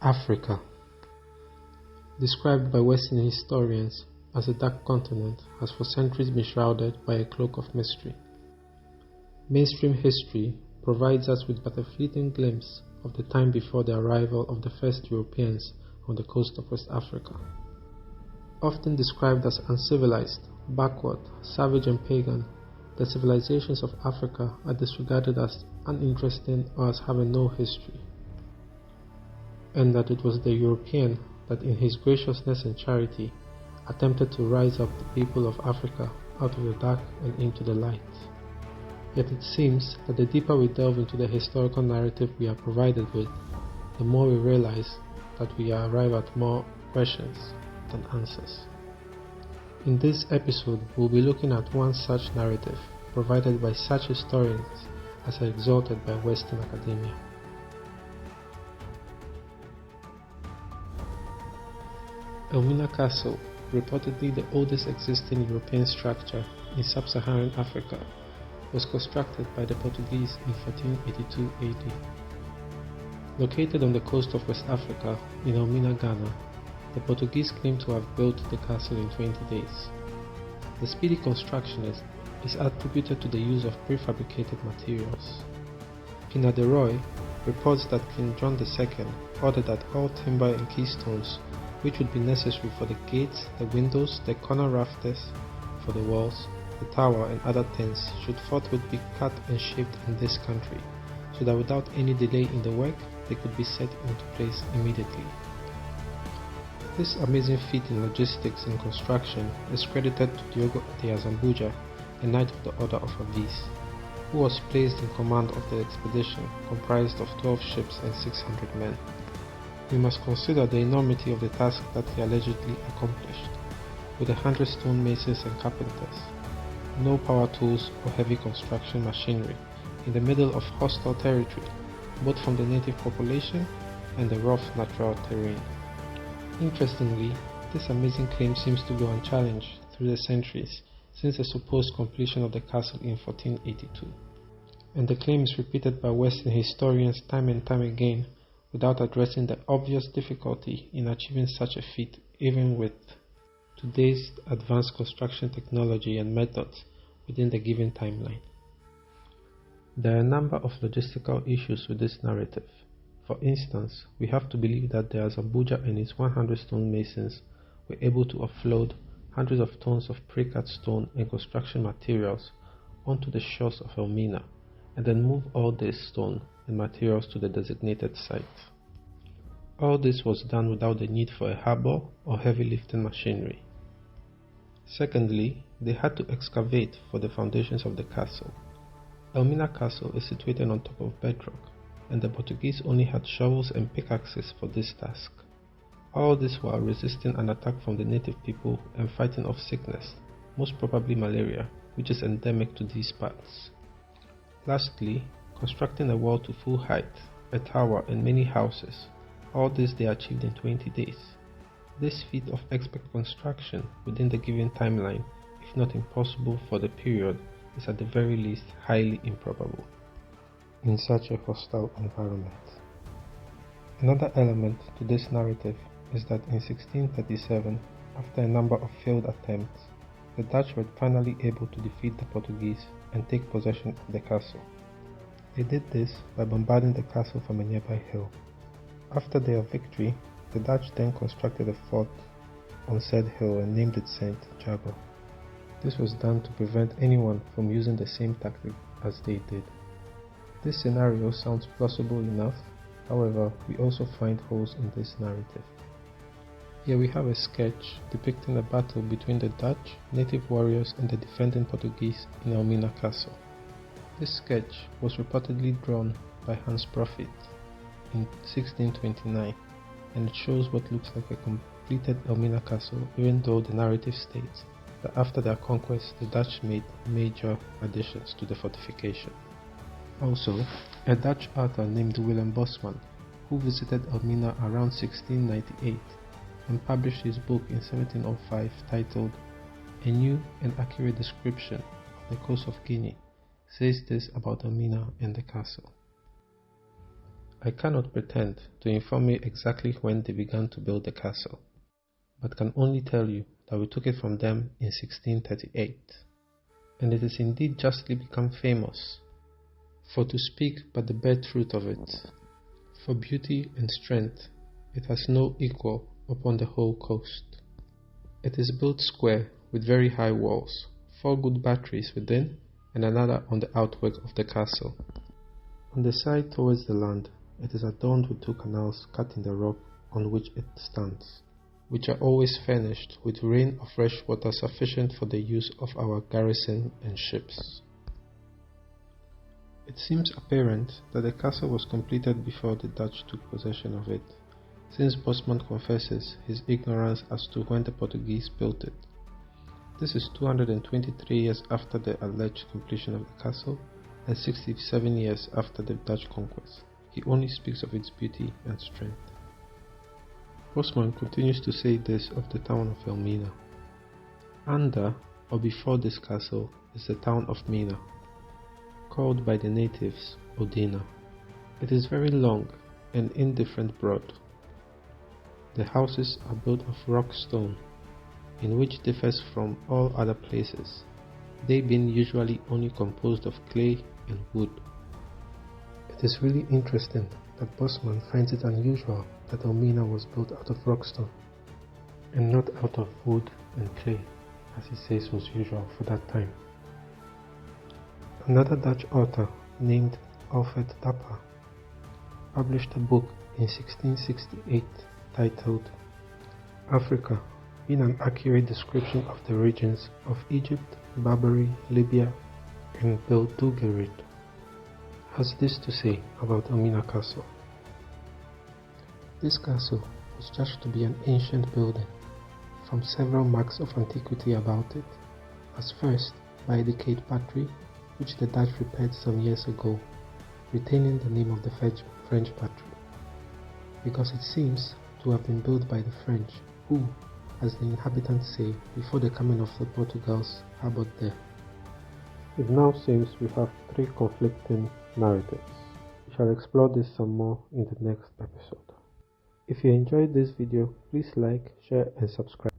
Africa, described by Western historians as a dark continent, has for centuries been shrouded by a cloak of mystery. Mainstream history provides us with but a fleeting glimpse of the time before the arrival of the first Europeans on the coast of West Africa. Often described as uncivilized, backward, savage and pagan, the civilizations of Africa are disregarded as uninteresting or as having no history, and that it was the European that in his graciousness and charity attempted to rise up the people of Africa out of the dark and into the light. Yet it seems that the deeper we delve into the historical narrative we are provided with, the more we realize that we arrive at more questions than answers. In this episode, we'll be looking at one such narrative provided by such historians as are exalted by Western academia. ELMINA Castle, reportedly the oldest existing European structure in sub-Saharan Africa, was constructed by the Portuguese in 1482 AD. Located on the coast of West Africa in ELMINA, Ghana, the Portuguese claim to have built the castle in 20 days. The speedy construction is attributed to the use of prefabricated materials. Pina de Roy reports that King John II ordered that all timber and keystones which would be necessary for the gates, the windows, the corner rafters for the walls, the tower and other things should forthwith be cut and shaped in this country, so that without any delay in the work, they could be set into place immediately. This amazing feat in logistics and construction is credited to Diogo de Azambuja, a Knight of the Order of Avis, who was placed in command of the expedition comprised of 12 ships and 600 men. We must consider the enormity of the task that he allegedly accomplished, with 100 stonemasons and carpenters, no power tools or heavy construction machinery, in the middle of hostile territory, both from the native population and the rough natural terrain. Interestingly, this amazing claim seems to go unchallenged through the centuries since the supposed completion of the castle in 1482, and the claim is repeated by Western historians time and time again without addressing the obvious difficulty in achieving such a feat even with today's advanced construction technology and methods within the given timeline. There are a number of logistical issues with this narrative. For instance, we have to believe that the Azambuja and his 100 stonemasons were able to offload hundreds of tons of pre-cut stone and construction materials onto the shores of ELMINA and then move all this stone and materials to the designated site. All this was done without the need for a harbor or heavy lifting machinery. Secondly, they had to excavate for the foundations of the castle. ELMINA Castle is situated on top of bedrock, and the Portuguese only had shovels and pickaxes for this task. All this while resisting an attack from the native people and fighting off sickness, most probably malaria, which is endemic to these parts. Lastly, constructing a wall to full height, a tower and many houses. All this they achieved in 20 days. This feat of expert construction within the given timeline, if not impossible for the period, is at the very least highly improbable in such a hostile environment. Another element to this narrative is that in 1637, after a number of failed attempts, the Dutch were finally able to defeat the Portuguese and take possession of the castle. They did this by bombarding the castle from a nearby hill. After their victory, the Dutch then constructed a fort on said hill and named it St. Jago. This was done to prevent anyone from using the same tactic as they did. This scenario sounds plausible enough, however, we also find holes in this narrative. Here we have a sketch depicting a battle between the Dutch, native warriors and the defending Portuguese in ELMINA Castle. This sketch was reportedly drawn by Hans Profit in 1629, and it shows what looks like a completed ELMINA Castle, even though the narrative states that after their conquest the Dutch made major additions to the fortification. Also, a Dutch author named Willem Bosman, who visited ELMINA around 1698 and published his book in 1705 titled A New and Accurate Description of the Coast of Guinea, says this about ELMINA and the castle. I cannot pretend to inform you exactly when they began to build the castle, but can only tell you that we took it from them in 1638, and it is indeed justly become famous, for to speak but the bare truth of it, for beauty and strength it has no equal upon the whole coast. It is built square with very high walls, 4 good batteries within and another on the outwork of the castle. On the side towards the land, it is adorned with 2 canals cut in the rock on which it stands, which are always furnished with rain or fresh water sufficient for the use of our garrison and ships. It seems apparent that the castle was completed before the Dutch took possession of it, since Bosman confesses his ignorance as to when the Portuguese built it. This is 223 years after the alleged completion of the castle and 67 years after the Dutch conquest. He only speaks of its beauty and strength. Bosman continues to say this of the town of ELMINA. Under or before this castle is the town of Mina, called by the natives Odina. It is very long and indifferent broad. The houses are built of rock stone, in which differs from all other places, they being usually only composed of clay and wood. It is really interesting that Bosman finds it unusual that ELMINA was built out of rockstone and not out of wood and clay, as he says was usual for that time. Another Dutch author named Alfred Dapper published a book in 1668 titled Africa, being an accurate description of the regions of Egypt, Barbary, Libya, and Beltugerid, has this to say about ELMINA Castle. This castle was judged to be an ancient building, from several marks of antiquity about it, as first by a decayed battery, which the Dutch repaired some years ago, retaining the name of the French battery, because it seems to have been built by the French, who, as the inhabitants say, before the coming of the Portugals, harbored there. It now seems we have 3 conflicting narratives. We shall explore this some more in the next episode. If you enjoyed this video, please like, share and subscribe.